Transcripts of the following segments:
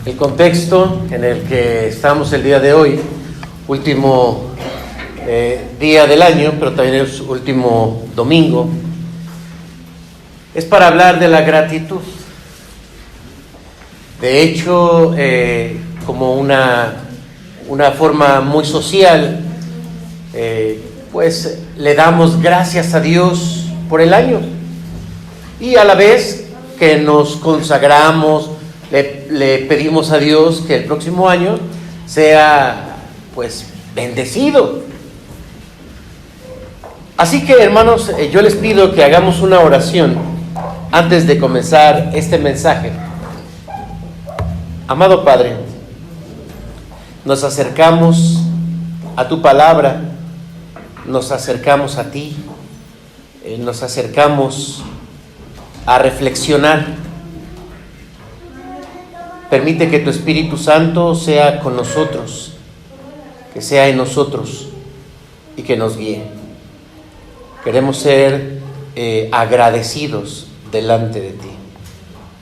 El contexto en el que estamos el día de hoy, último día del año, pero también es último domingo, es para hablar de la gratitud. De hecho, como una forma muy social, pues le damos gracias a Dios por el año, y a la vez que nos consagramos, le pedimos a Dios que el próximo año sea pues bendecido. Así que, hermanos, yo les pido que hagamos una oración antes de comenzar este mensaje. Amado Padre, nos acercamos a tu palabra, nos acercamos a ti, nos acercamos a reflexionar. Permite que tu Espíritu Santo sea con nosotros, que sea en nosotros y que nos guíe. Queremos ser agradecidos delante de ti.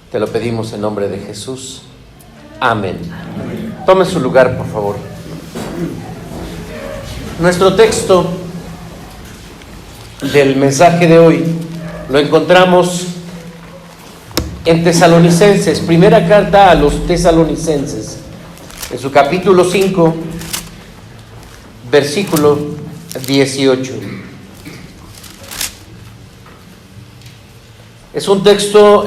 Te lo pedimos en nombre de Jesús. Amén. Tome su lugar, por favor. Nuestro texto del mensaje de hoy lo encontramos en Tesalonicenses, primera carta a los Tesalonicenses, en su capítulo 5, versículo 18. Es un texto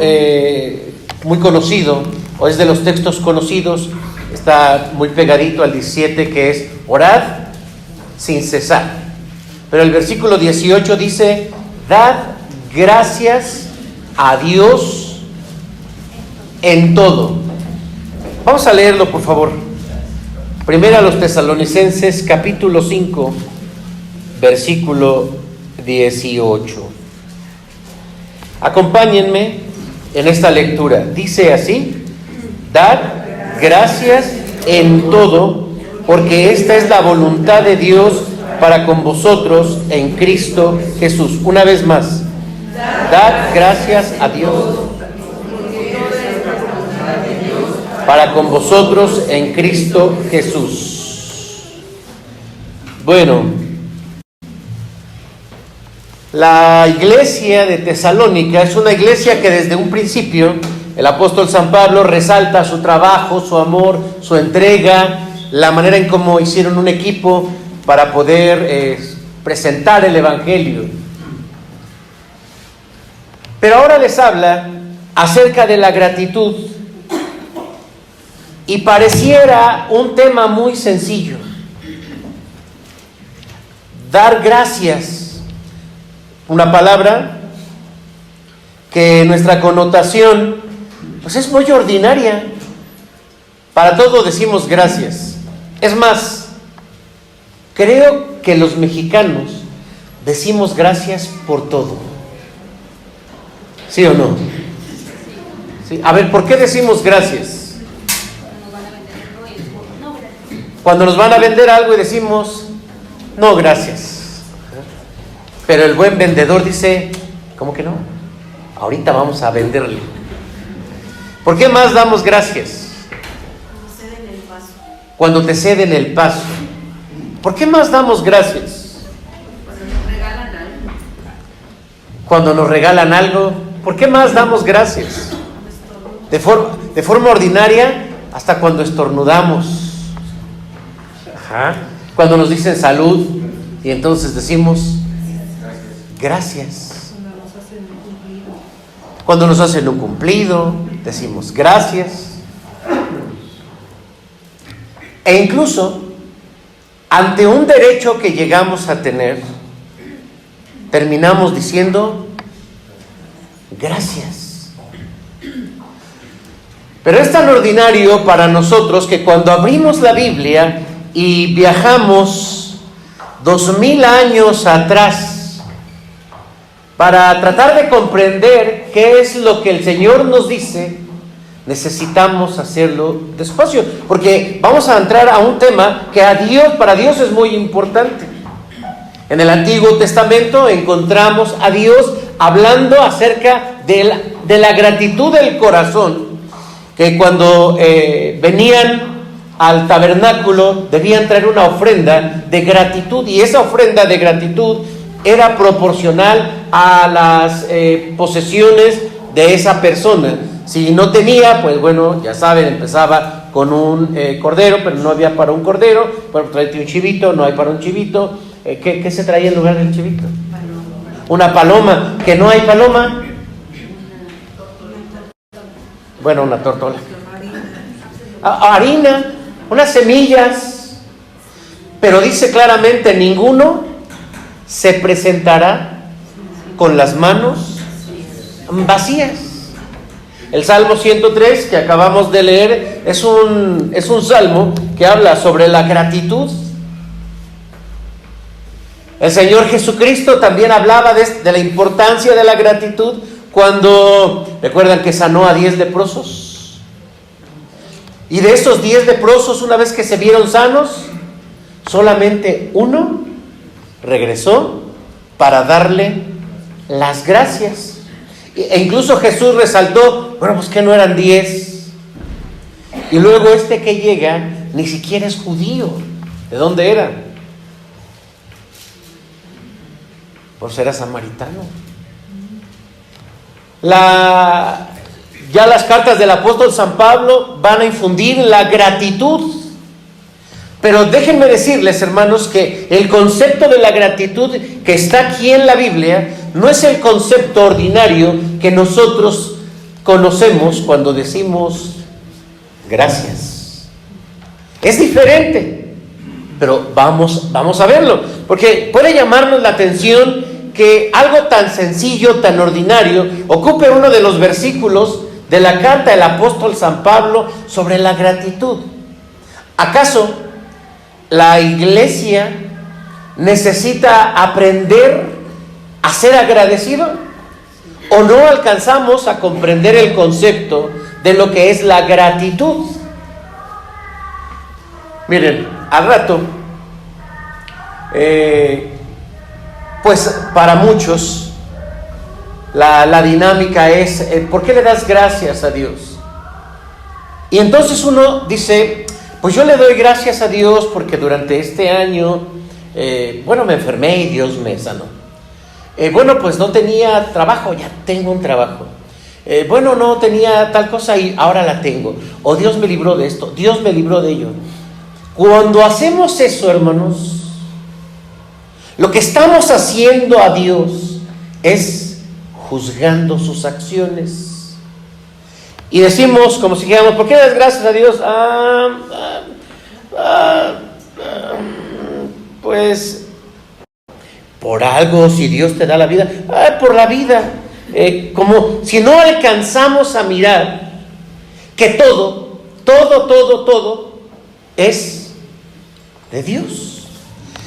muy conocido, o es de los textos conocidos, está muy pegadito al 17, que es orad sin cesar. Pero el versículo 18 dice: dad gracias a Dios en todo. Vamos a leerlo, por favor. Primero a los Tesalonicenses, capítulo 5, versículo 18. Acompáñenme en esta lectura. Dice así: dad gracias en todo, porque esta es la voluntad de Dios para con vosotros en Cristo Jesús. Una vez más, dad gracias a Dios para con vosotros en Cristo Jesús. Bueno, la iglesia de Tesalónica es una iglesia que desde un principio el apóstol San Pablo resalta su trabajo, su amor, su entrega, la manera en cómo hicieron un equipo para poder presentar el evangelio. Pero ahora les habla acerca de la gratitud, y pareciera un tema muy sencillo. Dar gracias, una palabra que nuestra connotación pues es muy ordinaria. Para todo decimos gracias. Es más, creo que los mexicanos decimos gracias por todo. ¿Sí o no? ¿Sí? A ver, ¿por qué decimos gracias? Cuando nos van a vender algo y decimos no, gracias. Pero el buen vendedor dice: ¿cómo que no? Ahorita vamos a venderle. ¿Por qué más damos gracias? Cuando te ceden el paso. ¿Por qué más damos gracias? Cuando nos regalan algo. Cuando nos regalan algo. ¿Por qué más damos gracias? De forma ordinaria, hasta cuando estornudamos. Ajá. Cuando nos dicen salud y entonces decimos gracias. Cuando nos hacen un cumplido, decimos gracias. E incluso ante un derecho que llegamos a tener, terminamos diciendo gracias. Pero es tan ordinario para nosotros que cuando abrimos la Biblia y viajamos 2000 años atrás para tratar de comprender qué es lo que el Señor nos dice, necesitamos hacerlo despacio, porque vamos a entrar a un tema que para Dios es muy importante. En el Antiguo Testamento encontramos a Dios hablando acerca de la gratitud del corazón, que cuando venían al tabernáculo debían traer una ofrenda de gratitud, y esa ofrenda de gratitud era proporcional a las posesiones de esa persona. Si no tenía, pues bueno, ya saben, empezaba con un cordero, pero no había para un cordero, bueno, tráete un chivito, no hay para un chivito. ¿Qué se traía en lugar del chivito? Una paloma. ¿Que no hay paloma? Bueno, una tortola. Harina, unas semillas. Pero dice claramente, ninguno se presentará con las manos vacías. El Salmo 103 que acabamos de leer es un salmo que habla sobre la gratitud. El Señor Jesucristo también hablaba de la importancia de la gratitud cuando, recuerdan que sanó a 10 leprosos. Y de esos 10 leprosos, una vez que se vieron sanos, solamente uno regresó para darle las gracias. E incluso Jesús resaltó, bueno, pues que no eran 10. Y luego este que llega ni siquiera es judío. ¿De dónde era? Pues era samaritano. Ya las cartas del apóstol San Pablo van a infundir la gratitud. Pero déjenme decirles, hermanos, que el concepto de la gratitud que está aquí en la Biblia no es el concepto ordinario que nosotros conocemos cuando decimos gracias. Es diferente, pero vamos a verlo, porque puede llamarnos la atención que algo tan sencillo, tan ordinario, ocupe uno de los versículos de la carta del apóstol San Pablo sobre la gratitud. ¿Acaso la iglesia necesita aprender a ser agradecido? ¿O no alcanzamos a comprender el concepto de lo que es la gratitud? Miren, al rato, pues para muchos la dinámica es, ¿por qué le das gracias a Dios? Y entonces uno dice, pues yo le doy gracias a Dios porque durante este año, me enfermé y Dios me sanó. Pues no tenía trabajo, ya tengo un trabajo. No tenía tal cosa y ahora la tengo. O Dios me libró de esto, Dios me libró de ello. Cuando hacemos eso, hermanos, lo que estamos haciendo a Dios es juzgando sus acciones. Y decimos, como si dijéramos, ¿por qué das gracias a Dios? Pues por algo, si Dios te da la vida, por la vida. Como si no alcanzamos a mirar que todo es de Dios.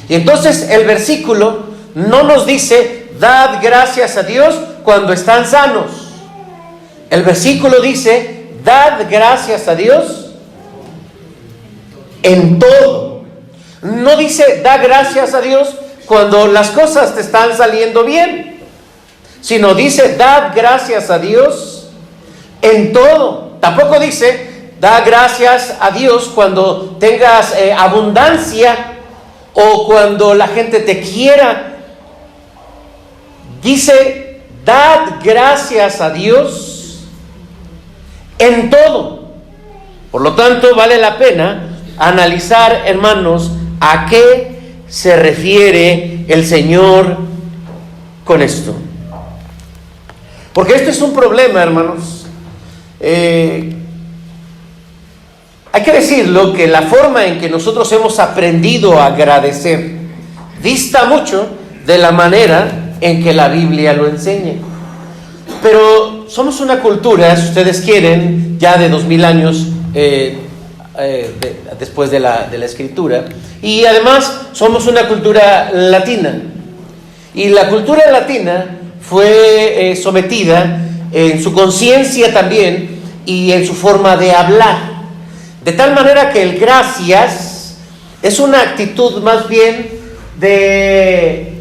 Y entonces el versículo no nos dice, dad gracias a Dios cuando están sanos. El versículo dice, dad gracias a Dios en todo. No dice, da gracias a Dios cuando las cosas te están saliendo bien, sino dice, dad gracias a Dios en todo. Tampoco dice, da gracias a Dios cuando tengas abundancia o cuando la gente te quiera. Dice, dad gracias a Dios en todo. Por lo tanto, vale la pena analizar, hermanos, a qué se refiere el Señor con esto. Porque esto es un problema, hermanos. Hay que decirlo, que la forma en que nosotros hemos aprendido a agradecer dista mucho de la manera en que la Biblia lo enseña. Pero somos una cultura, si ustedes quieren, ya de 2000 años después de la escritura, y además somos una cultura latina. Y la cultura latina fue sometida en su conciencia también y en su forma de hablar. De tal manera que el gracias es una actitud más bien de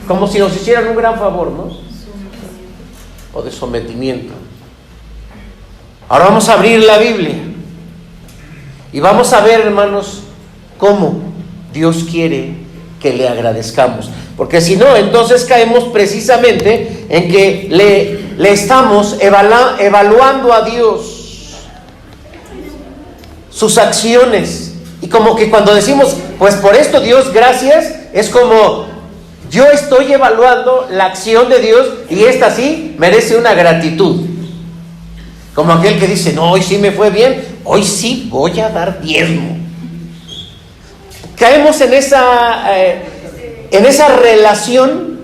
como si nos hicieran un gran favor, ¿no? O de sometimiento. Ahora vamos a abrir la Biblia y vamos a ver, hermanos, cómo Dios quiere que le agradezcamos. Porque si no, entonces caemos precisamente en que le estamos evaluando a Dios, sus acciones. Y como que cuando decimos, pues por esto Dios, gracias, es como yo estoy evaluando la acción de Dios y esta sí merece una gratitud. Como aquel que dice, no, hoy sí me fue bien, hoy sí voy a dar diezmo. Caemos en esa relación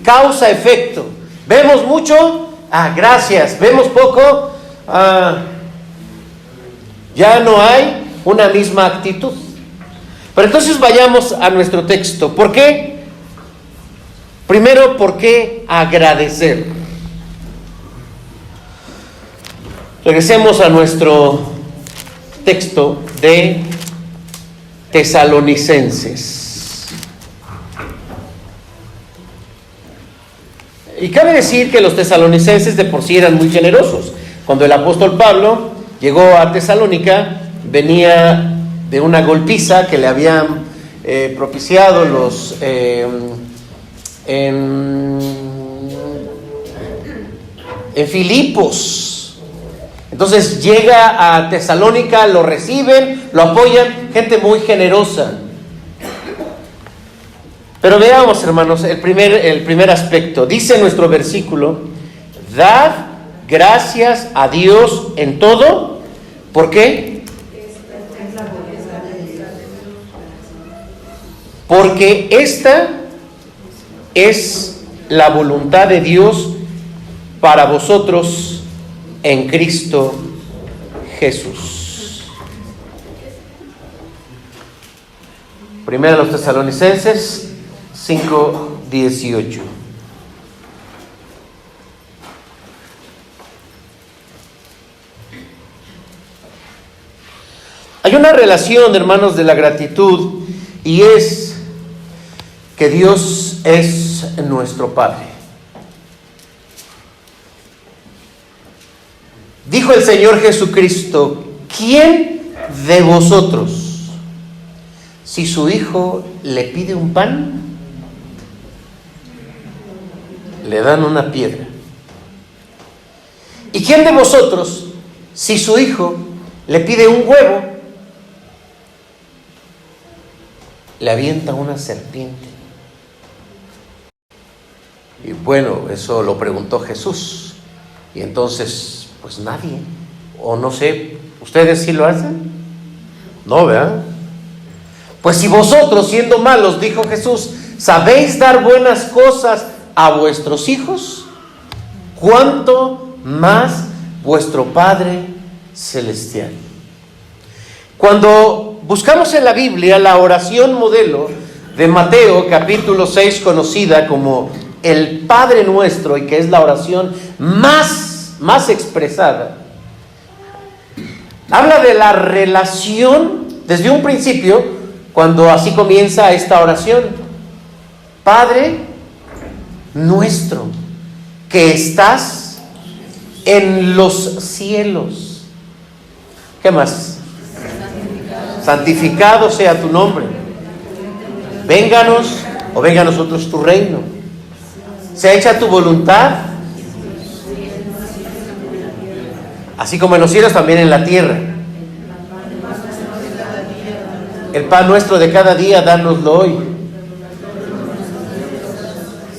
causa-efecto. Vemos mucho, gracias. Vemos poco, ya no hay una misma actitud. Pero entonces vayamos a nuestro texto. ¿Por qué? Primero, ¿por qué agradecer? Regresemos a nuestro texto de Tesalonicenses. Y cabe decir que los tesalonicenses de por sí eran muy generosos. Cuando el apóstol Pablo llegó a Tesalónica, venía de una golpiza que le habían propiciado los en Filipos. Entonces llega a Tesalónica, lo reciben, lo apoyan, gente muy generosa. Pero veamos, hermanos, el primer aspecto. Dice nuestro versículo: dad gracias a Dios en todo. ¿Por qué? Porque esta es la voluntad de Dios para vosotros en Cristo Jesús. Primera a los Tesalonicenses 5:18. Hay una relación, hermanos, de la gratitud, y es que Dios es nuestro Padre. Dijo el Señor Jesucristo: ¿quién de vosotros, si su hijo le pide un pan, le dan una piedra? ¿Y quién de vosotros, si su hijo le pide un huevo, le avienta una serpiente? Y bueno, eso lo preguntó Jesús. Y entonces, pues nadie, o no sé, ¿ustedes sí lo hacen? No, ¿verdad? Pues si vosotros, siendo malos, dijo Jesús, sabéis dar buenas cosas a vuestros hijos, ¿cuánto más vuestro Padre Celestial? Cuando buscamos en la Biblia la oración modelo de Mateo capítulo 6, conocida como el Padre Nuestro, y que es la oración más expresada, habla de la relación desde un principio, cuando así comienza esta oración: Padre nuestro que estás en los cielos. ¿Qué más? Santificado sea tu nombre. Vénganos, o venga a nosotros tu reino. Sea hecha tu voluntad, así como en los cielos, también en la tierra. El pan nuestro de cada día, dánoslo hoy.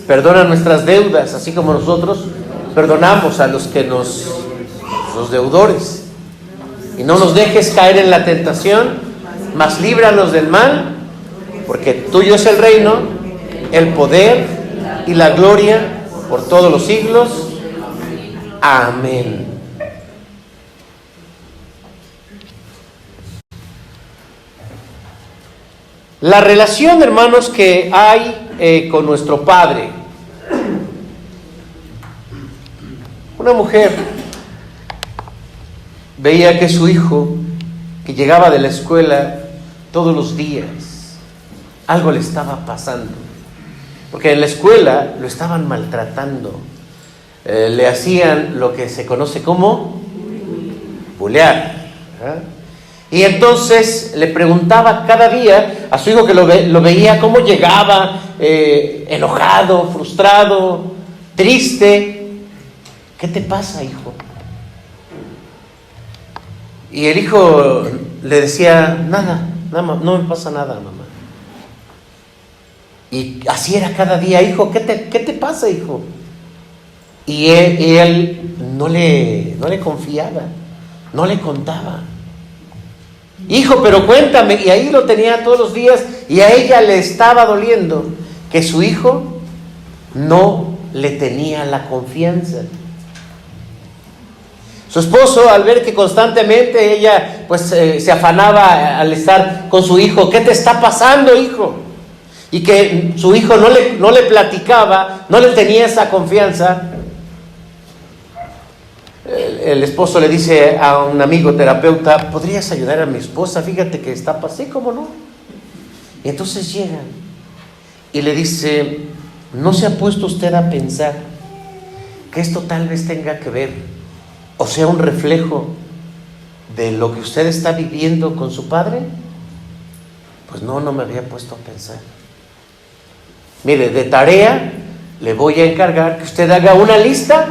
Perdona nuestras deudas, así como nosotros perdonamos a los deudores. Y no nos dejes caer en la tentación, mas líbranos del mal, porque tuyo es el reino, el poder y la gloria por todos los siglos. Amén. La relación, hermanos, que hay con nuestro Padre. Una mujer veía que su hijo, que llegaba de la escuela todos los días, algo le estaba pasando, porque en la escuela lo estaban maltratando, le hacían lo que se conoce como manipular. ¿Verdad? Y entonces le preguntaba cada día a su hijo, que lo veía cómo llegaba enojado, frustrado, triste. ¿Qué te pasa, hijo? Y el hijo le decía, nada, no me pasa nada, mamá. Y así era cada día, hijo, ¿qué te pasa, hijo? Y él no le confiaba, no le contaba. Hijo, pero cuéntame. Y ahí lo tenía todos los días, y a ella le estaba doliendo que su hijo no le tenía la confianza. Su esposo, al ver que constantemente ella pues se afanaba al estar con su hijo, ¿qué te está pasando, hijo? Y que su hijo no le platicaba, no le tenía esa confianza. El esposo le dice a un amigo terapeuta, ¿podrías ayudar a mi esposa? Fíjate que está pasando, ¿cómo no? Y entonces llegan y le dice, ¿no se ha puesto usted a pensar que esto tal vez tenga que ver, o sea, un reflejo de lo que usted está viviendo con su padre? Pues no me había puesto a pensar. Mire, de tarea le voy a encargar que usted haga una lista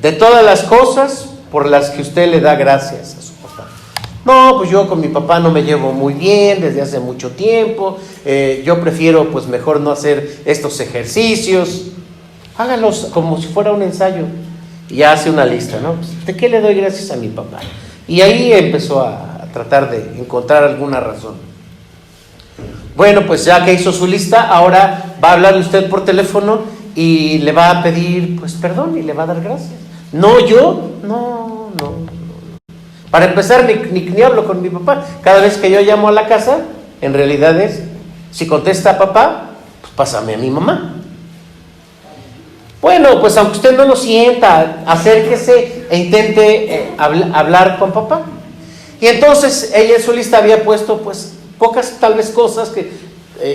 de todas las cosas por las que usted le da gracias a su papá. No, pues yo con mi papá no me llevo muy bien desde hace mucho tiempo, yo prefiero pues mejor no hacer estos ejercicios. Hágalos como si fuera un ensayo. Y ya hace una lista, ¿no? Pues, ¿de qué le doy gracias a mi papá? Y ahí empezó a tratar de encontrar alguna razón. Bueno, pues ya que hizo su lista, ahora va a hablarle usted por teléfono y le va a pedir pues perdón y le va a dar gracias. No, yo, no. Para empezar, ni hablo con mi papá. Cada vez que yo llamo a la casa, en realidad si contesta papá, pues pásame a mi mamá. Bueno, pues aunque usted no lo sienta, acérquese e intente hablar con papá. Y entonces ella en su lista había puesto pues pocas tal vez cosas que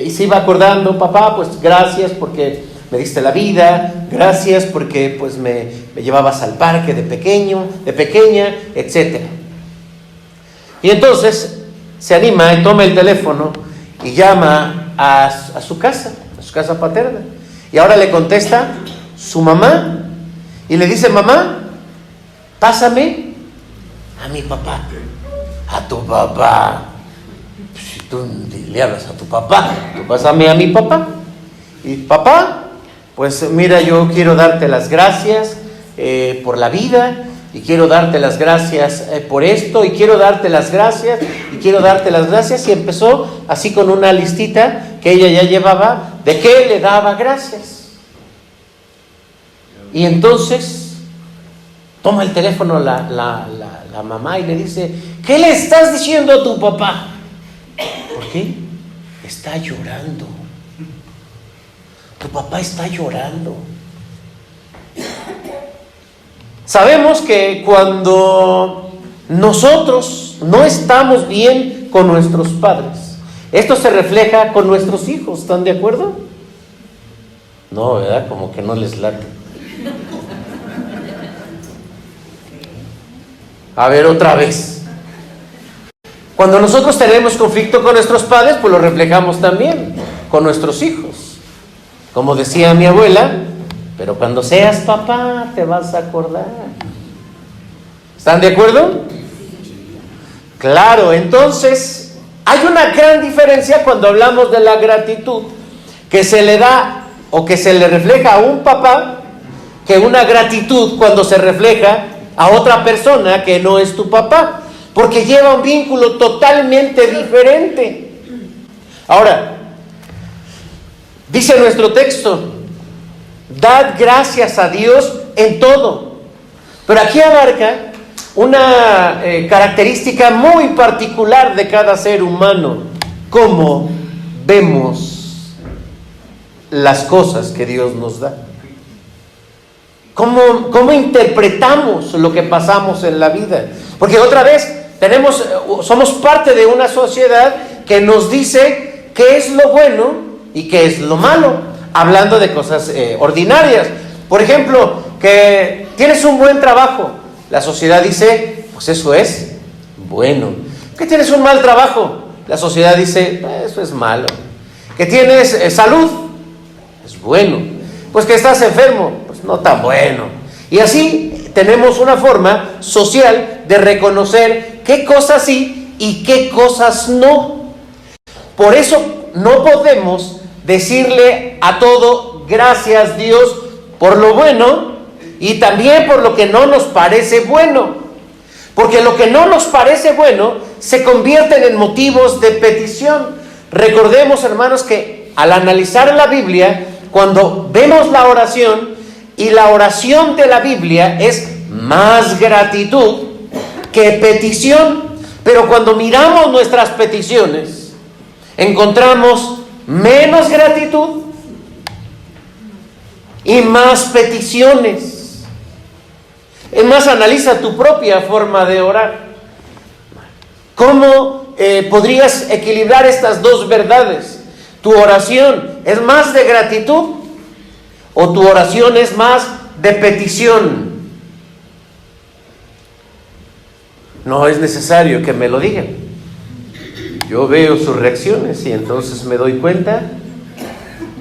y se iba acordando, papá, pues gracias porque me diste la vida, gracias porque pues me llevabas al parque de pequeña, etc. Y entonces se anima y toma el teléfono y llama a su casa paterna. Y ahora le contesta su mamá y le dice, mamá, pásame a mi papá. A tu papá. Si tú le hablas a tu papá, tú pásame a mi papá. Y papá, pues mira, yo quiero darte las gracias por la vida, y quiero darte las gracias por esto, y quiero darte las gracias, y quiero darte las gracias. Y empezó así con una listita que ella ya llevaba de qué le daba gracias. Y entonces toma el teléfono la mamá y le dice, ¿qué le estás diciendo a tu papá? ¿Por qué? Está llorando. Tu papá está llorando. Sabemos que cuando nosotros no estamos bien con nuestros padres, esto se refleja con nuestros hijos, ¿están de acuerdo? No, ¿verdad? Como que no les late. A ver, otra vez. Cuando nosotros tenemos conflicto con nuestros padres, pues lo reflejamos también con nuestros hijos. Como decía mi abuela, pero cuando seas papá te vas a acordar. ¿Están de acuerdo? Claro, entonces hay una gran diferencia cuando hablamos de la gratitud que se le da o que se le refleja a un papá, que una gratitud cuando se refleja a otra persona que no es tu papá, porque lleva un vínculo totalmente diferente. Ahora, dice nuestro texto, dad gracias a Dios en todo. Pero aquí abarca una característica muy particular de cada ser humano: cómo vemos las cosas que Dios nos da. ¿Cómo interpretamos lo que pasamos en la vida? Porque otra vez somos parte de una sociedad que nos dice qué es lo bueno y qué es lo malo, hablando de cosas ordinarias. Por ejemplo, que tienes un buen trabajo, la sociedad dice, pues eso es Bueno. Que tienes un mal trabajo, la sociedad dice, eso es malo. Que tienes salud, es bueno. Pues que estás enfermo, pues no tan bueno. Y así tenemos una forma social de reconocer qué cosas sí y qué cosas no. Por eso no podemos decirle a todo gracias Dios por lo bueno y también por lo que no nos parece bueno. Porque lo que no nos parece bueno se convierten en motivos de petición. Recordemos, hermanos, que al analizar la Biblia, cuando vemos la oración, y la oración de la Biblia es más gratitud que petición, pero cuando miramos nuestras peticiones, encontramos menos gratitud y más peticiones. Es más, analiza tu propia forma de orar. ¿Cómo podrías equilibrar estas dos verdades? ¿Tu oración es más de gratitud o tu oración es más de petición? No es necesario que me lo digan. Yo veo sus reacciones y entonces me doy cuenta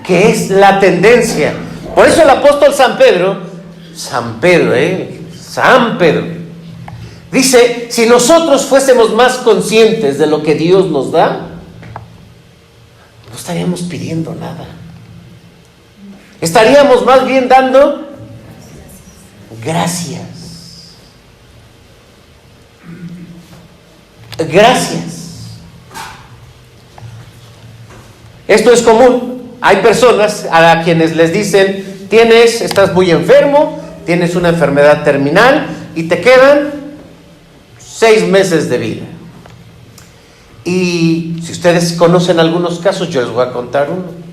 que es la tendencia. Por eso el apóstol San Pedro, dice, si nosotros fuésemos más conscientes de lo que Dios nos da, no estaríamos pidiendo nada. Estaríamos más bien dando gracias. Gracias. Esto es común. Hay personas a quienes les dicen, estás muy enfermo, tienes una enfermedad terminal y te quedan 6 meses de vida. Y si ustedes conocen algunos casos, yo les voy a contar uno.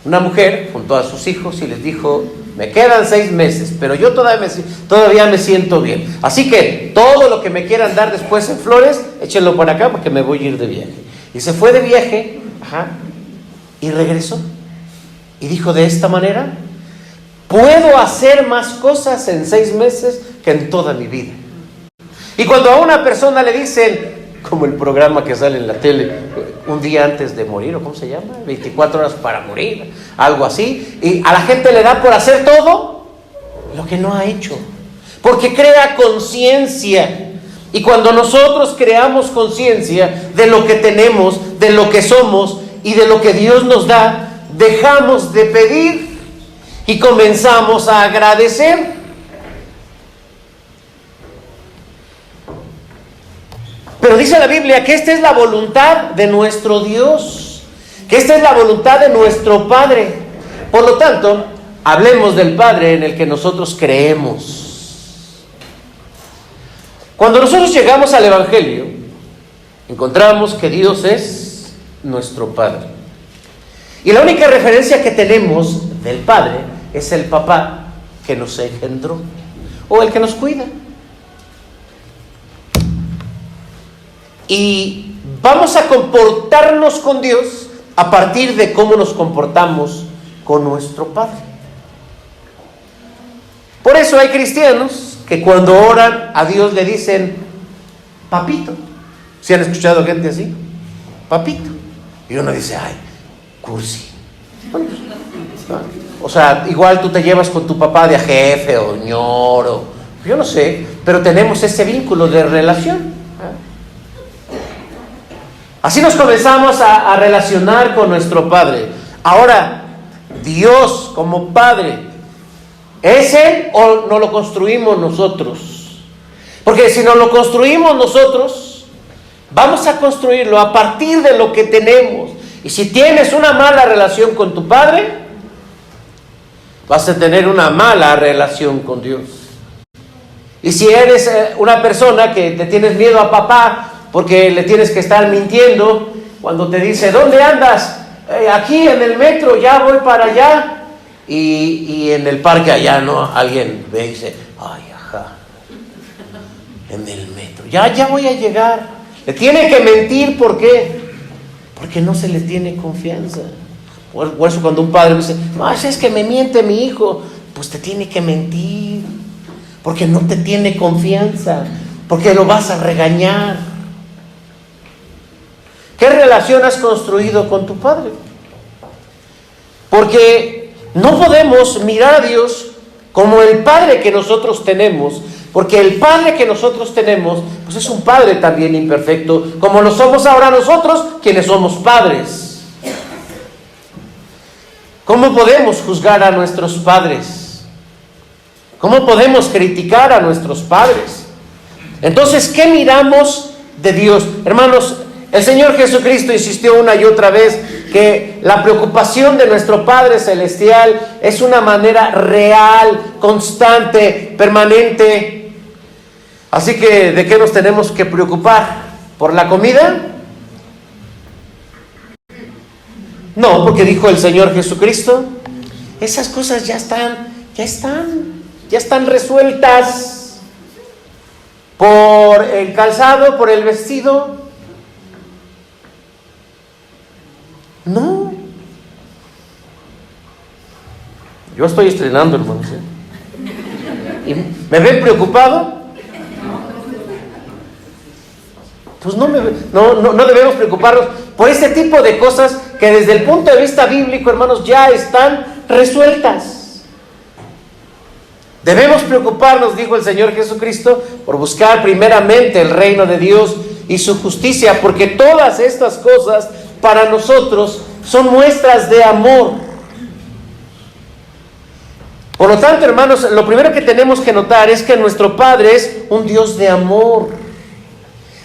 Una mujer juntó a sus hijos y les dijo, me quedan 6 meses, pero yo todavía me siento bien. Así que todo lo que me quieran dar después en flores, échenlo por acá porque me voy a ir de viaje. Y se fue de viaje, y regresó. Y dijo, de esta manera, puedo hacer más cosas en 6 meses que en toda mi vida. Y cuando a una persona le dicen, como el programa que sale en la tele, un día antes de morir, o ¿cómo se llama? 24 horas para morir, algo así, y a la gente le da por hacer todo lo que no ha hecho, porque crea conciencia. Y cuando nosotros creamos conciencia de lo que tenemos, de lo que somos y de lo que Dios nos da, dejamos de pedir y comenzamos a agradecer. Pero dice la Biblia que esta es la voluntad de nuestro Dios, que esta es la voluntad de nuestro Padre. Por lo tanto, hablemos del Padre en el que nosotros creemos. Cuando nosotros llegamos al Evangelio, encontramos que Dios es nuestro Padre. Y la única referencia que tenemos del Padre es el papá que nos engendró, o el que nos cuida. Y vamos a comportarnos con Dios a partir de cómo nos comportamos con nuestro Padre. Por eso hay cristianos que cuando oran a Dios le dicen papito. ¿Sí han escuchado gente así? Papito. Y uno dice, ay, cursi. Bueno, o sea, igual tú te llevas con tu papá de a jefe o ñoro, yo no sé, pero tenemos ese vínculo de relación. Así nos comenzamos a relacionar con nuestro Padre. Ahora, Dios como Padre, ¿es Él o no lo construimos nosotros? Porque si no lo construimos nosotros, vamos a construirlo a partir de lo que tenemos. Y si tienes una mala relación con tu Padre, vas a tener una mala relación con Dios. Y si eres una persona que te tienes miedo a papá, porque le tienes que estar mintiendo cuando te dice, ¿dónde andas? Aquí en el metro, ya voy para allá. Y en el parque allá, ¿no? Alguien ve y dice, ay, ajá, en el metro, ya voy a llegar. Le tiene que mentir, ¿por qué? Porque no se le tiene confianza. Por eso cuando un padre dice, no, es que me miente mi hijo, pues te tiene que mentir, porque no te tiene confianza. porque lo vas a regañar. ¿Qué relación has construido con tu Padre? Porque no podemos mirar a Dios como el Padre que nosotros tenemos, porque el Padre que nosotros tenemos, pues es un Padre también imperfecto, como lo somos ahora nosotros, quienes somos padres. ¿Cómo podemos juzgar a nuestros padres? ¿Cómo podemos criticar a nuestros padres? Entonces, ¿qué miramos de Dios? Hermanos, el Señor Jesucristo insistió una y otra vez que la preocupación de nuestro Padre Celestial es una manera real, constante, permanente. Así que, ¿de qué nos tenemos que preocupar? ¿Por la comida? No, porque dijo el Señor Jesucristo, esas cosas ya están resueltas. Por el calzado, por el vestido. No. Yo estoy estrenando, hermanos. ¿Y me ven preocupado? Pues no debemos preocuparnos por este tipo de cosas que desde el punto de vista bíblico, hermanos, ya están resueltas. Debemos preocuparnos, dijo el Señor Jesucristo, por buscar primeramente el reino de Dios y su justicia, porque todas estas cosas para nosotros son muestras de amor. Por lo tanto, hermanos, lo primero que tenemos que notar es que nuestro Padre es un Dios de amor.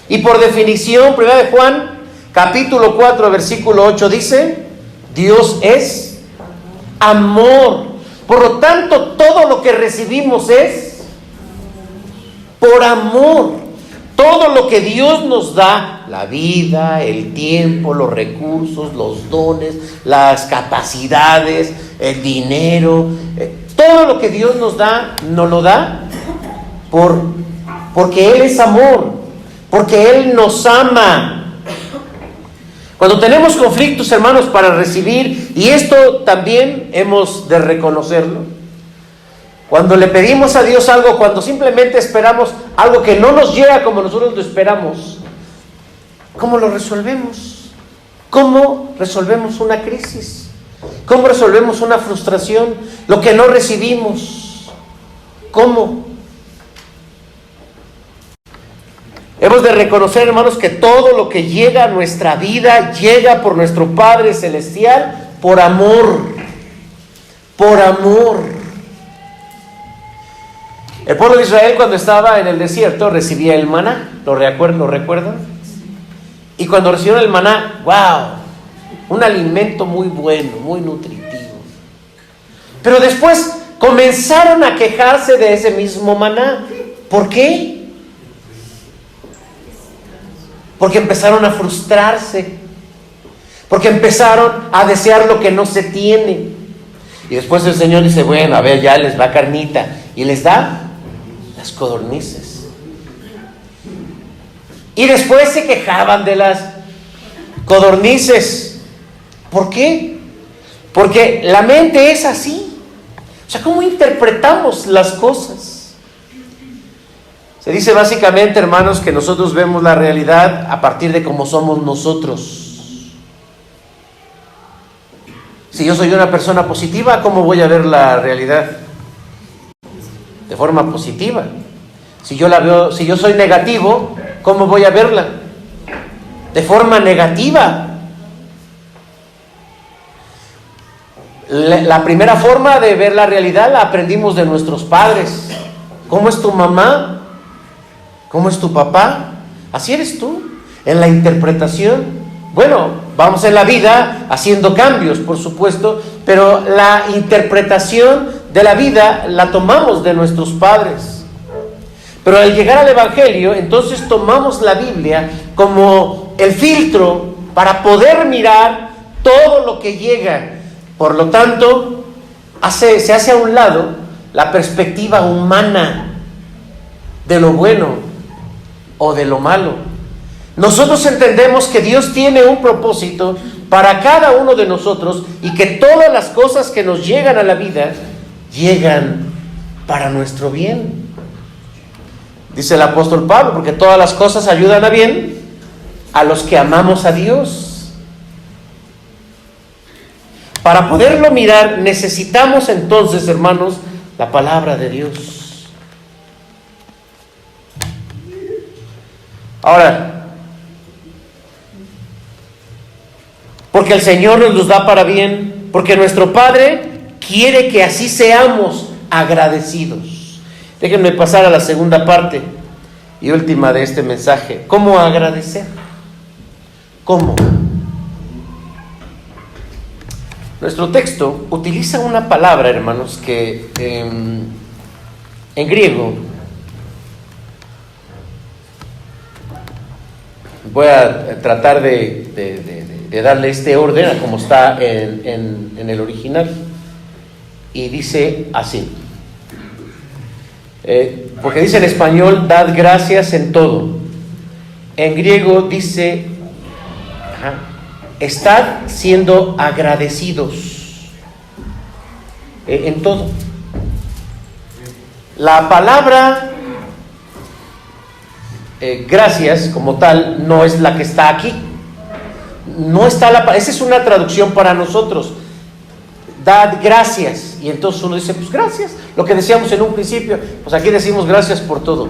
Y por definición, 1 de Juan, capítulo 4, versículo 8 dice, Dios es amor. Por lo tanto, todo lo que recibimos es por amor. Todo lo que Dios nos da, la vida, el tiempo, los recursos, los dones, las capacidades, el dinero, todo lo que Dios nos lo da porque Él es amor, porque Él nos ama. Cuando tenemos conflictos, hermanos, para recibir, y esto también hemos de reconocerlo, cuando le pedimos a Dios algo, cuando simplemente esperamos algo que no nos llega como nosotros lo esperamos, ¿cómo lo resolvemos? ¿Cómo resolvemos una crisis? ¿Cómo resolvemos una frustración? Lo que no recibimos, ¿cómo? Hemos de reconocer, hermanos, que todo lo que llega a nuestra vida llega por nuestro Padre Celestial, por amor. Por amor. El pueblo de Israel, cuando estaba en el desierto, recibía el maná. ¿Lo recuerdan? Y cuando recibieron el maná, ¡wow! Un alimento muy bueno, muy nutritivo. Pero después comenzaron a quejarse de ese mismo maná. ¿Por qué? Porque empezaron a frustrarse, porque empezaron a desear lo que no se tiene. Y después el Señor dice, bueno, a ver, ya les va carnita, y les da las codornices. Y después se quejaban de las codornices. ¿Por qué? Porque la mente es así. O sea, ¿cómo interpretamos las cosas? Se dice básicamente, hermanos, que nosotros vemos la realidad a partir de cómo somos nosotros. Si yo soy una persona positiva, ¿cómo voy a ver la realidad? De forma positiva. Si yo soy negativo, ¿cómo voy a verla? De forma negativa. La primera forma de ver la realidad la aprendimos de nuestros padres. ¿Cómo es tu mamá? ¿Cómo es tu papá? Así eres tú. En la interpretación, bueno, vamos en la vida haciendo cambios, por supuesto, pero la interpretación de la vida la tomamos de nuestros padres. Pero al llegar al Evangelio, entonces tomamos la Biblia como el filtro para poder mirar todo lo que llega. Por lo tanto, se hace a un lado la perspectiva humana de lo bueno o de lo malo. Nosotros entendemos que Dios tiene un propósito para cada uno de nosotros y que todas las cosas que nos llegan a la vida llegan para nuestro bien. Dice el apóstol Pablo, porque todas las cosas ayudan a bien a los que amamos a Dios. Para poderlo mirar, necesitamos entonces, hermanos, la palabra de Dios. Ahora, porque el Señor nos los da para bien, porque nuestro Padre quiere que así seamos agradecidos. Déjenme pasar a la segunda parte y última de este mensaje. ¿Cómo agradecer? ¿Cómo? Nuestro texto utiliza una palabra, hermanos, que en griego, voy a tratar de darle este orden a como está en el original, y dice así, porque dice en español, dad gracias en todo. En griego dice, estad siendo agradecidos en todo. La palabra gracias como tal no es la que está aquí. No está esa es una traducción para nosotros. Dad gracias. Y entonces uno dice, pues gracias. Lo que decíamos en un principio, pues aquí decimos gracias por todo.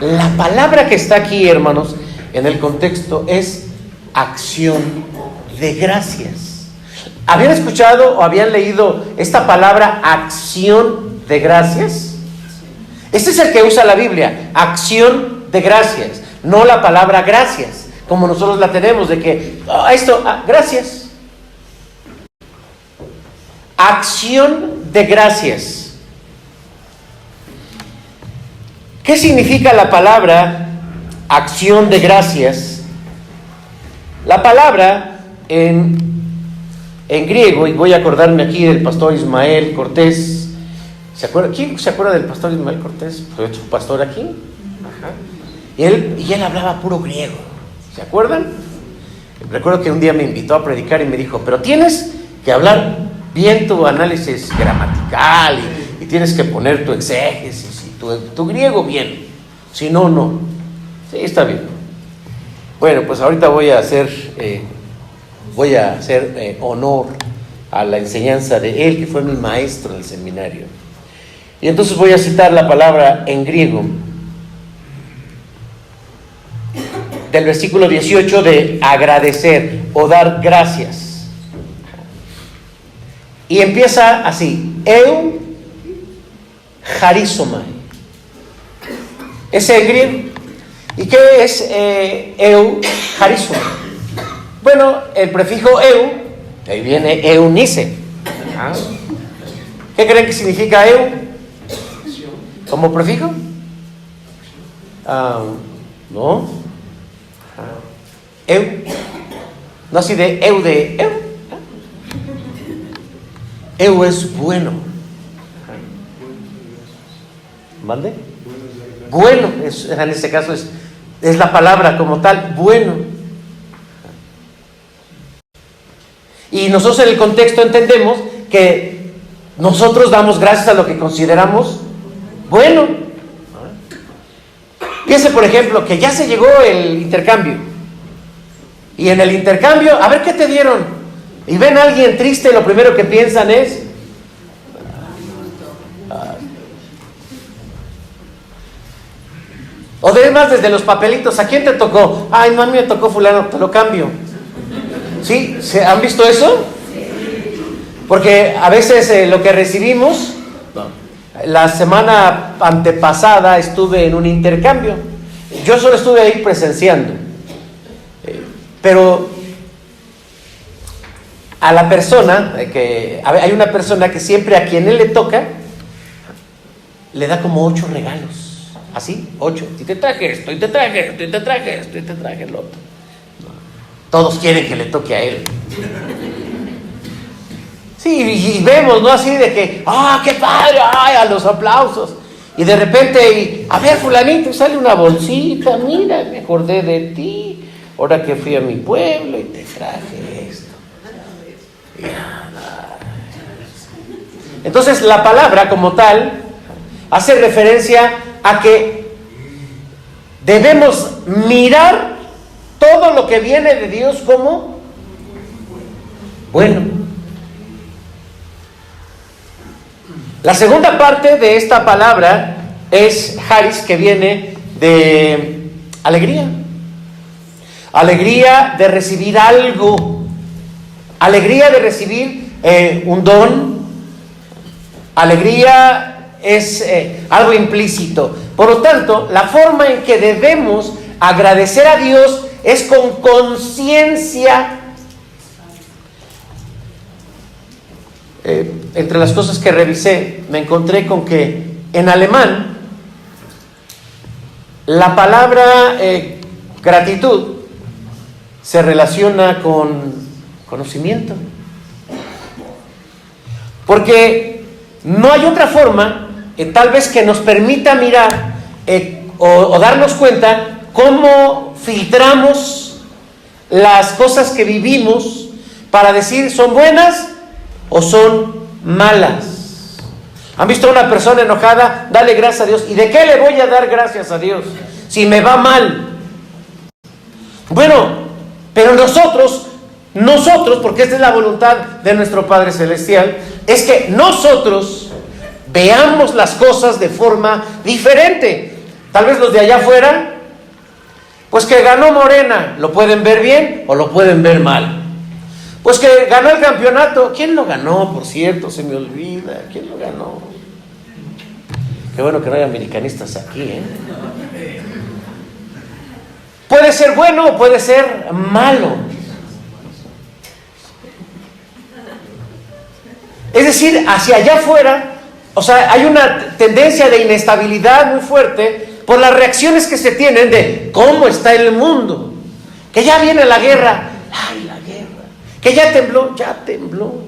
La palabra que está aquí, hermanos, en el contexto es acción de gracias. ¿Habían escuchado o habían leído esta palabra acción de gracias? Este es el que usa la Biblia, acción de gracias, no la palabra gracias, como nosotros la tenemos, de que gracias. Acción de gracias. ¿Qué significa la palabra acción de gracias? La palabra en griego, y voy a acordarme aquí del pastor Ismael Cortés. ¿Quién se acuerda del pastor Ismael Cortés? Fue su pastor aquí. Ajá. Y él hablaba puro griego. ¿Se acuerdan? Recuerdo que un día me invitó a predicar y me dijo, pero tienes que hablar bien tu análisis gramatical y tienes que poner tu exégesis y tu griego bien. Si no, no. Sí, está bien. Bueno, pues ahorita voy a hacer honor a la enseñanza de él, que fue mi maestro en el seminario. Y entonces voy a citar la palabra en griego del versículo 18 de agradecer o dar gracias. Y empieza así: eu charizomai. Ese es griego. ¿Y qué es eu charizomai? Bueno, el prefijo eu, ahí viene eunice. ¿Qué creen que significa eu? ¿Como prefijo? No. Eu. No así de eu de eu. Eu es bueno. ¿Mande? Bueno, en este caso es la palabra como tal, bueno. Y nosotros en el contexto entendemos que nosotros damos gracias a lo que consideramos bueno. Piense, por ejemplo, que ya se llegó el intercambio. Y en el intercambio, a ver qué te dieron. Y ven a alguien triste y lo primero que piensan es... O además desde los papelitos, ¿a quién te tocó? Ay, no, a mí me tocó fulano, te lo cambio. ¿Sí? ¿Han visto eso? Porque a veces lo que recibimos... La semana antepasada estuve en un intercambio. Yo solo estuve ahí presenciando. Pero a la persona, hay una persona que siempre a quien él le toca, le da como 8 regalos. ¿Así? 8. Y te traje esto, y te traje esto, y te traje esto, y te traje el otro. Todos quieren que le toque a él. Sí, y vemos, ¿no? Así de que, qué padre, a los aplausos. Y de repente, a ver, fulanito, sale una bolsita, mira, me acordé de ti. Ahora que fui a mi pueblo y te traje esto. Entonces, la palabra como tal hace referencia a que debemos mirar todo lo que viene de Dios como bueno. La segunda parte de esta palabra es charis, que viene de alegría. Alegría de recibir algo. Alegría de recibir un don. Alegría es algo implícito. Por lo tanto, la forma en que debemos agradecer a Dios es con conciencia. Entre las cosas que revisé, me encontré con que en alemán la palabra gratitud se relaciona con conocimiento. Porque no hay otra forma, tal vez, que nos permita mirar o darnos cuenta cómo filtramos las cosas que vivimos para decir son buenas o son malas. ¿Han visto a una persona enojada? Dale gracias a Dios. ¿Y de qué le voy a dar gracias a Dios si me va mal? Bueno, pero nosotros, porque esta es la voluntad de nuestro Padre Celestial, es que nosotros veamos las cosas de forma diferente. Tal vez los de allá afuera, pues que ganó Morena, lo pueden ver bien o lo pueden ver mal. Pues que ganó el campeonato. ¿Quién lo ganó, por cierto? Se me olvida. ¿Quién lo ganó? Qué bueno que no hay americanistas aquí, ¿eh? Puede ser bueno o puede ser malo. Es decir, hacia allá afuera, o sea, hay una tendencia de inestabilidad muy fuerte por las reacciones que se tienen de cómo está el mundo. Que ya viene la guerra. ¡Ay, la guerra! Que ya tembló.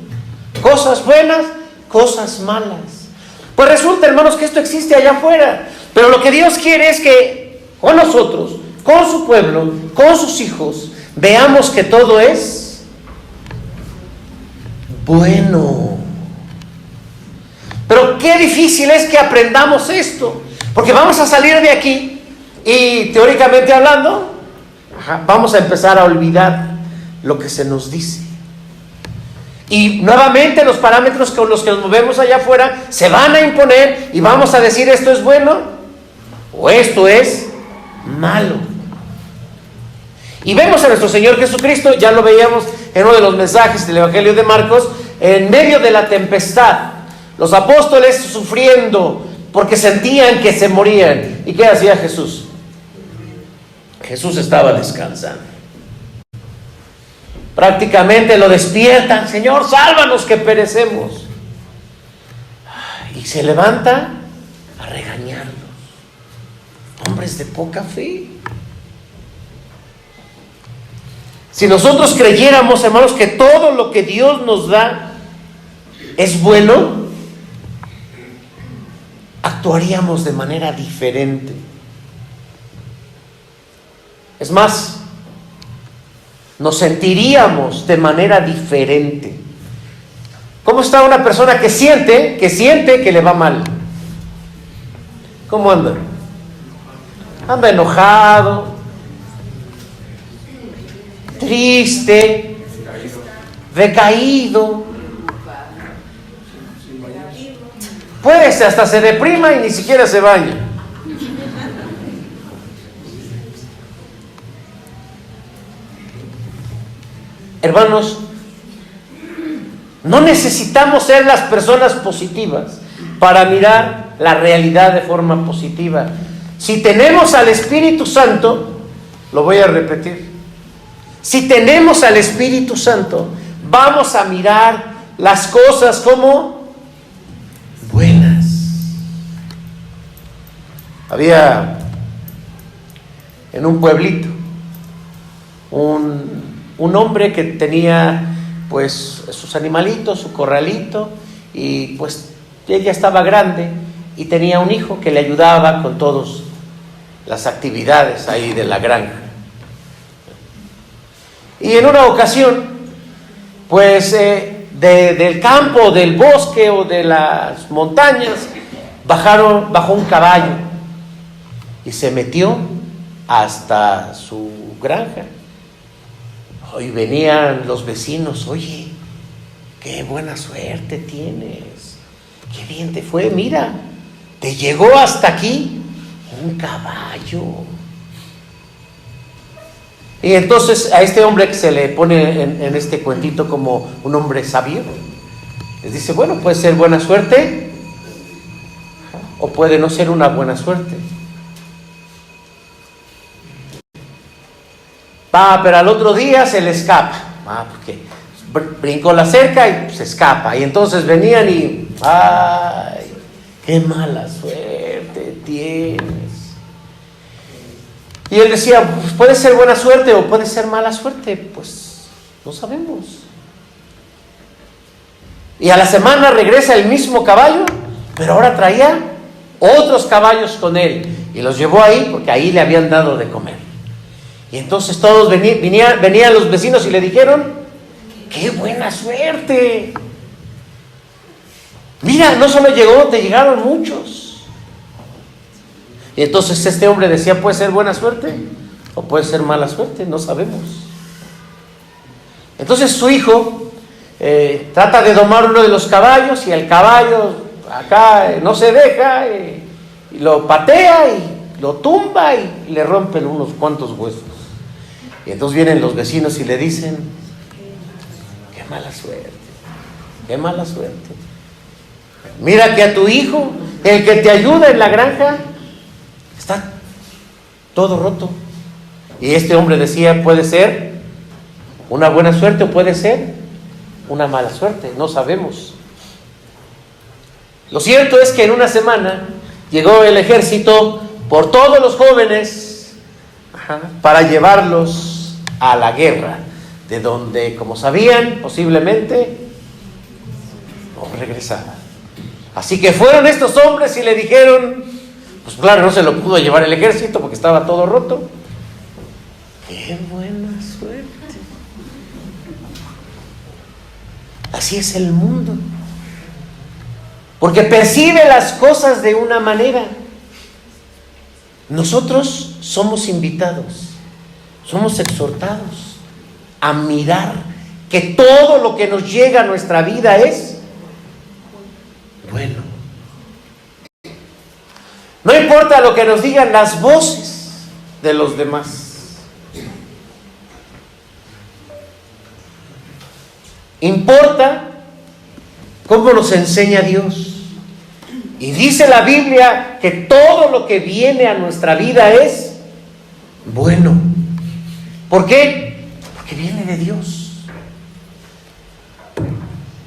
Cosas buenas, cosas malas. Pues resulta, hermanos, que esto existe allá afuera. Pero lo que Dios quiere es que con nosotros, con su pueblo, con sus hijos, veamos que todo es bueno. Pero qué difícil es que aprendamos esto. Porque vamos a salir de aquí y, teóricamente hablando, vamos a empezar a olvidar lo que se nos dice. Y nuevamente los parámetros con los que nos movemos allá afuera se van a imponer y vamos a decir esto es bueno o esto es malo. Y vemos a nuestro Señor Jesucristo, ya lo veíamos en uno de los mensajes del Evangelio de Marcos, en medio de la tempestad, los apóstoles sufriendo porque sentían que se morían. ¿Y qué hacía Jesús? Jesús estaba descansando. Prácticamente lo despiertan: Señor, sálvanos que perecemos. Y se levanta a regañarlos. Hombres de poca fe. Si nosotros creyéramos, hermanos, que todo lo que Dios nos da es bueno, actuaríamos de manera diferente. Es más, nos sentiríamos de manera diferente. ¿Cómo está una persona que siente que le va mal? ¿Cómo anda? Anda enojado, triste, decaído. Puede ser hasta se deprima y ni siquiera se baña. Hermanos, no necesitamos ser las personas positivas para mirar la realidad de forma positiva. Si tenemos al Espíritu Santo, lo voy a repetir, si tenemos al Espíritu Santo, vamos a mirar las cosas como buenas. Había en un pueblito un hombre que tenía pues sus animalitos, su corralito, y pues él ya estaba grande y tenía un hijo que le ayudaba con todas las actividades ahí de la granja. Y en una ocasión, pues del campo, del bosque o de las montañas, bajó un caballo y se metió hasta su granja. Y venían los vecinos: oye, qué buena suerte tienes, qué bien te fue, mira, te llegó hasta aquí un caballo. Y entonces a este hombre que se le pone en este cuentito como un hombre sabio, les dice: bueno, puede ser buena suerte o puede no ser una buena suerte. Pero al otro día se le escapa. Porque brincó la cerca y se escapa. Y entonces venían y: ¡ay, qué mala suerte tienes! Y él decía: pues puede ser buena suerte o puede ser mala suerte, pues no sabemos. Y a la semana regresa el mismo caballo, pero ahora traía otros caballos con él y los llevó ahí porque ahí le habían dado de comer. Y entonces todos venían los vecinos y le dijeron: ¡qué buena suerte! Mira, no solo llegó, te llegaron muchos. Y entonces este hombre decía: puede ser buena suerte o puede ser mala suerte, no sabemos. Entonces su hijo trata de domar uno de los caballos y el caballo acá no se deja y lo patea y lo tumba y le rompen unos cuantos huesos. Y entonces vienen los vecinos y le dicen: qué mala suerte, qué mala suerte. Mira que a tu hijo, el que te ayuda en la granja, está todo roto. Y este hombre decía: puede ser una buena suerte o puede ser una mala suerte, no sabemos. Lo cierto es que en una semana llegó el ejército por todos los jóvenes para llevarlos a la guerra, de donde, como sabían, posiblemente no regresaban. Así que fueron estos hombres y le dijeron: pues claro, no se lo pudo llevar el ejército porque estaba todo roto. ¡Qué buena suerte! Así es el mundo, porque percibe las cosas de una manera. Nosotros somos invitados, somos exhortados a mirar que todo lo que nos llega a nuestra vida es bueno. No importa lo que nos digan las voces de los demás. Importa cómo nos enseña Dios. Y dice la Biblia que todo lo que viene a nuestra vida es bueno. ¿Por qué? Porque viene de Dios.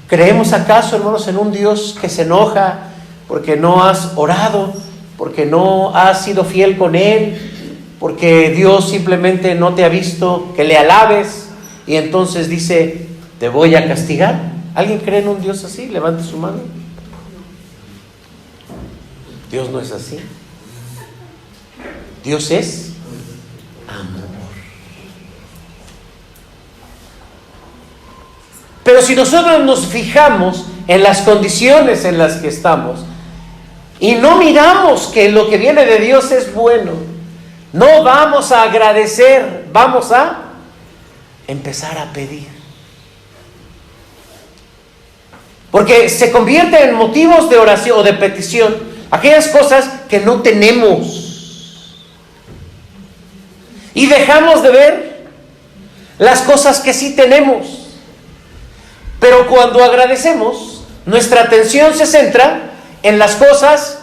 ¿Creemos acaso, hermanos, en un Dios que se enoja porque no has orado, porque no has sido fiel con Él, porque Dios simplemente no te ha visto que le alabes y entonces dice: te voy a castigar? ¿Alguien cree en un Dios así? Levante su mano. Dios no es así. Dios es amor. Pero si nosotros nos fijamos en las condiciones en las que estamos y no miramos que lo que viene de Dios es bueno, no vamos a agradecer, vamos a empezar a pedir. Porque se convierte en motivos de oración o de petición aquellas cosas que no tenemos. Y dejamos de ver las cosas que sí tenemos. Pero cuando agradecemos, nuestra atención se centra en las cosas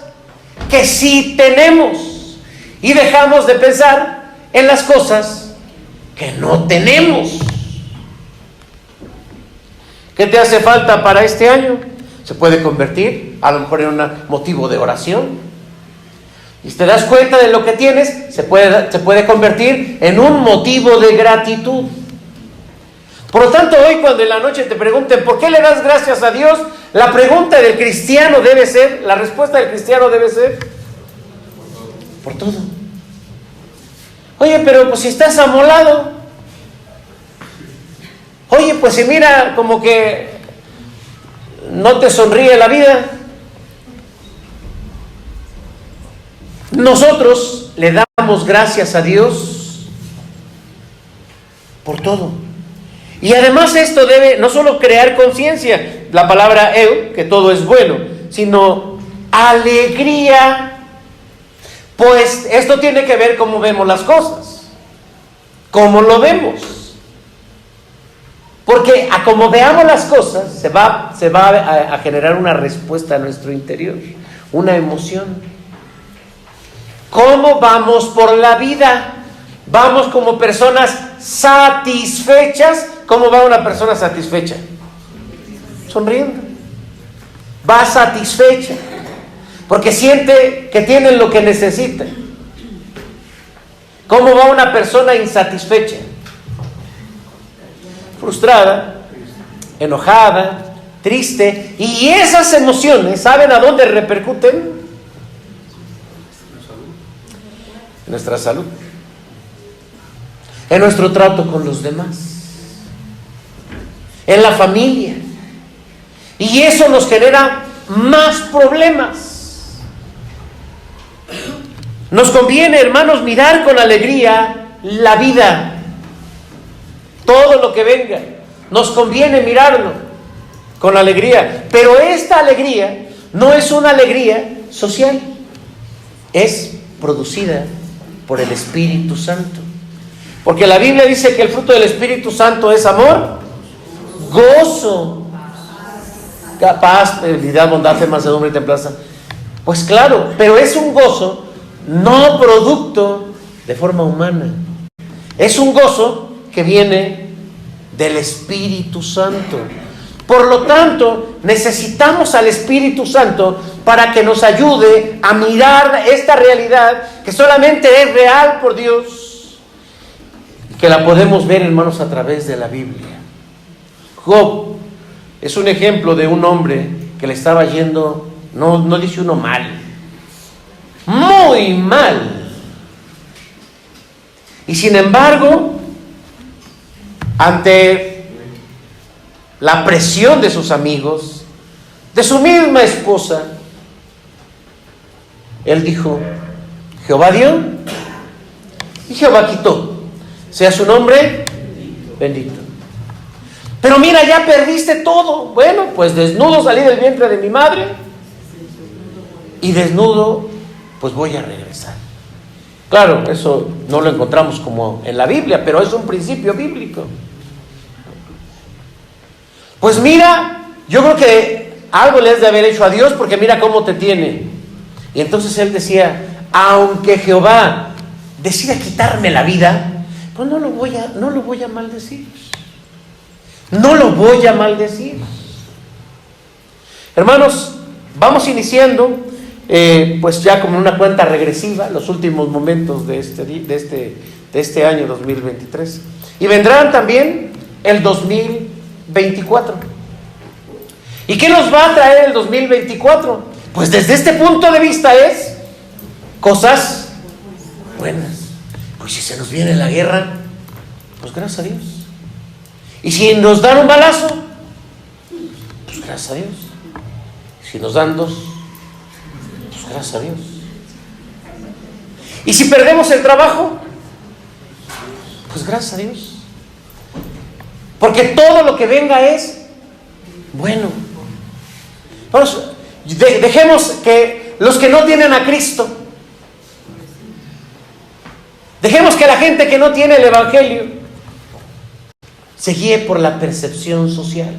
que sí tenemos. Y dejamos de pensar en las cosas que no tenemos. ¿Qué te hace falta para este año? Se puede convertir a lo mejor en un motivo de oración. Y si te das cuenta de lo que tienes, se puede convertir en un motivo de gratitud. Por lo tanto, hoy cuando en la noche te pregunten ¿por qué le das gracias a Dios?, la pregunta del cristiano debe ser, la respuesta del cristiano debe ser: por todo. Oye, pero pues si estás amolado. Oye, pues si mira como que no te sonríe la vida. Nosotros le damos gracias a Dios por todo. Y además esto debe no solo crear conciencia, la palabra eu, que todo es bueno, sino alegría. Pues esto tiene que ver cómo vemos las cosas, cómo lo vemos. Porque a como veamos las cosas, se va a generar una respuesta a nuestro interior, una emoción. ¿Cómo vamos por la vida? ¿Vamos como personas satisfechas? ¿Cómo va una persona satisfecha? Sonriendo. Va satisfecha, porque siente que tiene lo que necesita. ¿Cómo va una persona insatisfecha? Frustrada, enojada, triste. Y esas emociones, ¿saben a dónde repercuten? En nuestra salud, en nuestro trato con los demás, en la familia. Y eso nos genera más problemas. Nos conviene, hermanos, mirar con alegría la vida. Todo lo que venga, nos conviene mirarlo con alegría. Pero esta alegría no es una alegría social, es producida por el Espíritu Santo. Porque la Biblia dice que el fruto del Espíritu Santo es amor, gozo, paz, fidelidad, bondad, fe, mansedumbre y templanza. Pues claro, pero es un gozo no producto de forma humana. Es un gozo que viene del Espíritu Santo. Por lo tanto, necesitamos al Espíritu Santo para que nos ayude a mirar esta realidad que solamente es real por Dios, que la podemos ver, hermanos, a través de la Biblia. Job es un ejemplo de un hombre que le estaba yendo, no dice uno mal, muy mal. Y sin embargo, ante la presión de sus amigos, de su misma esposa, él dijo: Jehová dio y Jehová quitó, sea su nombre bendito. Pero mira, ya perdiste todo. Bueno, pues desnudo salí del vientre de mi madre y desnudo pues voy a regresar. Claro, eso no lo encontramos como en la Biblia, pero es un principio bíblico. Pues mira, yo creo que algo le has de haber hecho a Dios, porque mira cómo te tiene. Y entonces él decía: aunque Jehová decida quitarme la vida, pues no lo voy a maldecir. No lo voy a maldecir. Hermanos, vamos iniciando pues ya como una cuenta regresiva, los últimos momentos de este año 2023. Y vendrán también el 2024. ¿Y qué nos va a traer el 2024? Pues desde este punto de vista es cosas buenas. Pues si se nos viene la guerra, pues gracias a Dios. Y si nos dan un balazo, pues gracias a Dios. Si nos dan dos, pues gracias a Dios. Y si perdemos el trabajo, pues gracias a Dios. Porque todo lo que venga es bueno. Entonces, dejemos que los que no tienen a Cristo, dejemos que la gente que no tiene el Evangelio se guíe por la percepción social.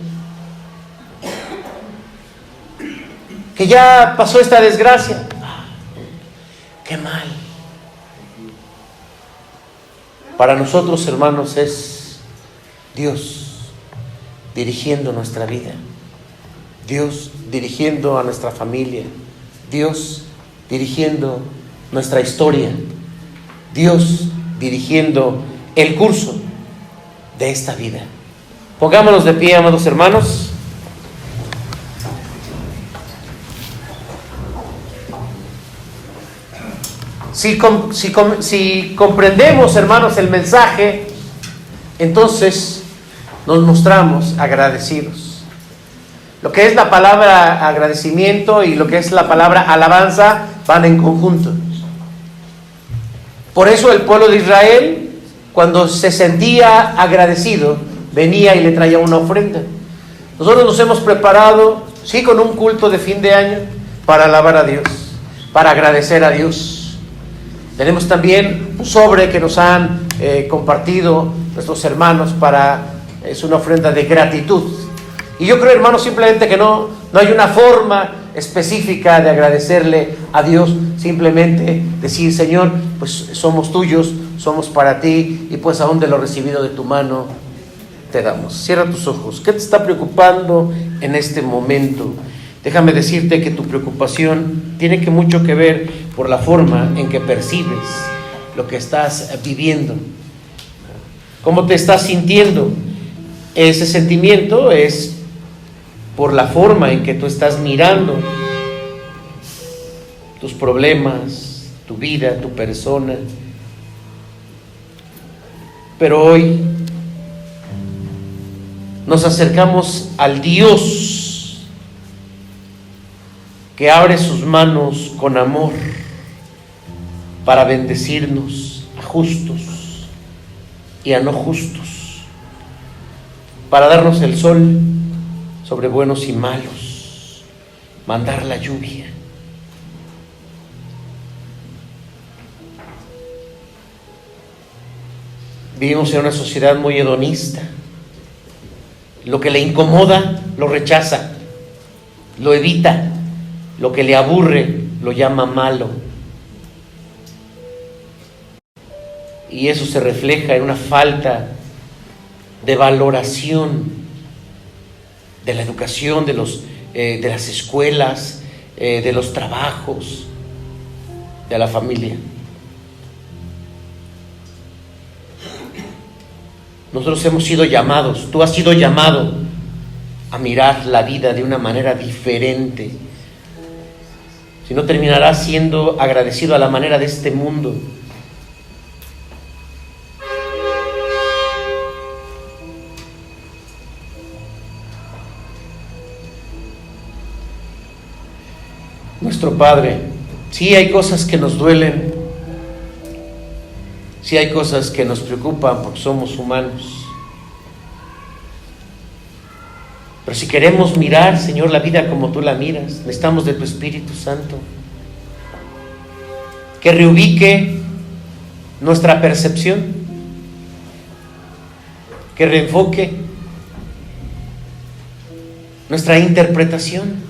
Que ya pasó esta desgracia. ¡Qué mal! Para nosotros, hermanos, es Dios dirigiendo nuestra vida, Dios dirigiendo a nuestra familia, Dios dirigiendo nuestra historia, Dios dirigiendo el curso de esta vida. Pongámonos de pie, amados hermanos. Si comprendemos, hermanos, el mensaje, entonces nos mostramos agradecidos. Lo que es la palabra agradecimiento y lo que es la palabra alabanza van en conjunto. Por eso el pueblo de Israel, cuando se sentía agradecido, venía y le traía una ofrenda. Nosotros nos hemos preparado, sí, con un culto de fin de año, para alabar a Dios, para agradecer a Dios. Tenemos también un sobre que nos han compartido nuestros hermanos es una ofrenda de gratitud. Y yo creo, hermanos, simplemente que no hay una forma específica de agradecerle a Dios, simplemente decir: Señor, pues somos tuyos, somos para ti, y pues aún de lo recibido de tu mano te damos. Cierra tus ojos. ¿Qué te está preocupando en este momento? Déjame decirte que tu preocupación tiene mucho que ver por la forma en que percibes lo que estás viviendo. ¿Cómo te estás sintiendo? Ese sentimiento es por la forma en que tú estás mirando tus problemas, tu vida, tu persona. Pero hoy nos acercamos al Dios que abre sus manos con amor para bendecirnos a justos y a no justos, para darnos el sol sobre buenos y malos, mandar la lluvia. Vivimos en una sociedad muy hedonista. Lo que le incomoda lo rechaza, lo evita. Lo que le aburre lo llama malo. Y eso se refleja en una falta de valoración de la educación, de las escuelas, de los trabajos, de la familia. Nosotros hemos sido llamados, tú has sido llamado a mirar la vida de una manera diferente. Si no, terminarás siendo agradecido a la manera de este mundo. Nuestro Padre, sí hay cosas que nos duelen, sí hay cosas que nos preocupan porque somos humanos. Pero si queremos mirar, Señor, la vida como tú la miras, necesitamos de tu Espíritu Santo, que reubique nuestra percepción, que reenfoque nuestra interpretación,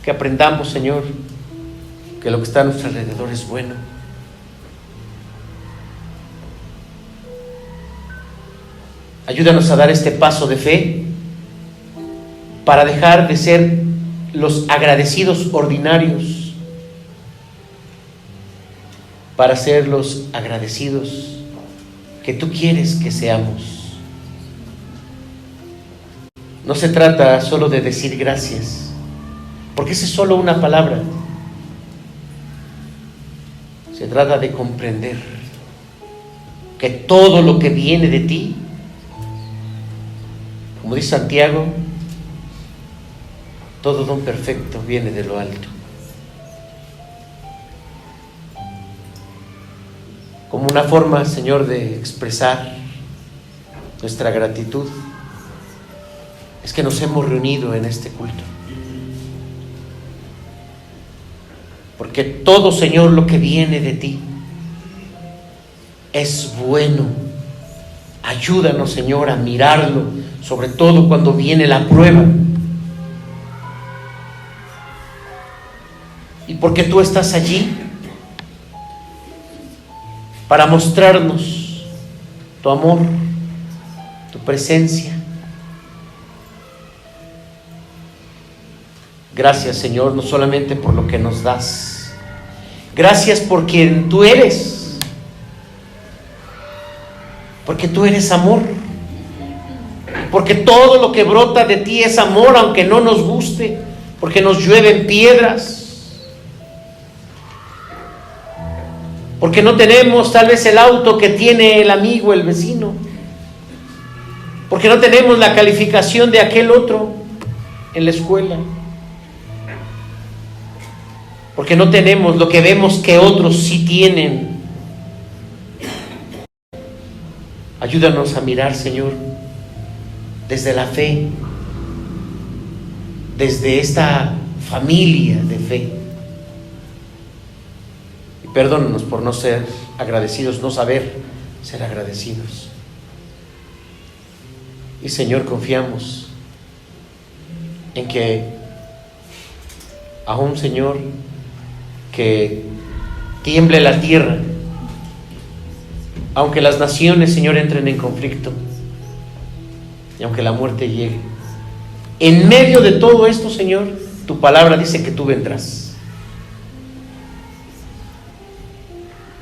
que aprendamos, Señor, que lo que está a nuestro alrededor es bueno. Ayúdanos a dar este paso de fe para dejar de ser los agradecidos ordinarios, para ser los agradecidos que tú quieres que seamos. No se trata solo de decir gracias, porque esa es solo una palabra. Se trata de comprender que todo lo que viene de ti, como dice Santiago, todo don perfecto viene de lo alto. Como una forma, Señor, de expresar nuestra gratitud, es que nos hemos reunido en este culto. Porque todo, Señor, lo que viene de ti es bueno. Ayúdanos, Señor, a mirarlo, sobre todo cuando viene la prueba. Y porque tú estás allí para mostrarnos tu amor, tu presencia. Gracias, Señor, no solamente por lo que nos das. Gracias por quien tú eres. Porque tú eres amor. Porque todo lo que brota de ti es amor, aunque no nos guste. Porque nos llueven piedras. Porque no tenemos tal vez el auto que tiene el amigo, el vecino. Porque no tenemos la calificación de aquel otro en la escuela. Porque no tenemos lo que vemos que otros sí tienen. Ayúdanos a mirar, Señor, desde la fe, desde esta familia de fe. Y perdónanos por no ser agradecidos, no saber ser agradecidos. Y Señor, confiamos en que aún, Señor, que tiemble la tierra, aunque las naciones, Señor, entren en conflicto y aunque la muerte llegue, en medio de todo esto, Señor, tu palabra dice que tú vendrás.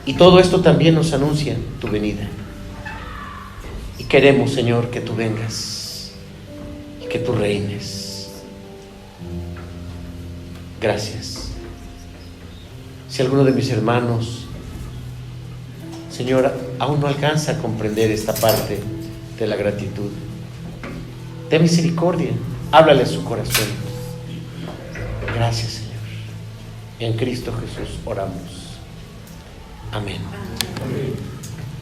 Y todo esto también nos anuncia tu venida. Y queremos, Señor, que tú vengas y que tú reines. Gracias. Si alguno de mis hermanos, Señor, aún no alcanza a comprender esta parte de la gratitud, ten misericordia, háblale a su corazón. Gracias, Señor. En Cristo Jesús oramos. Amén. Amén.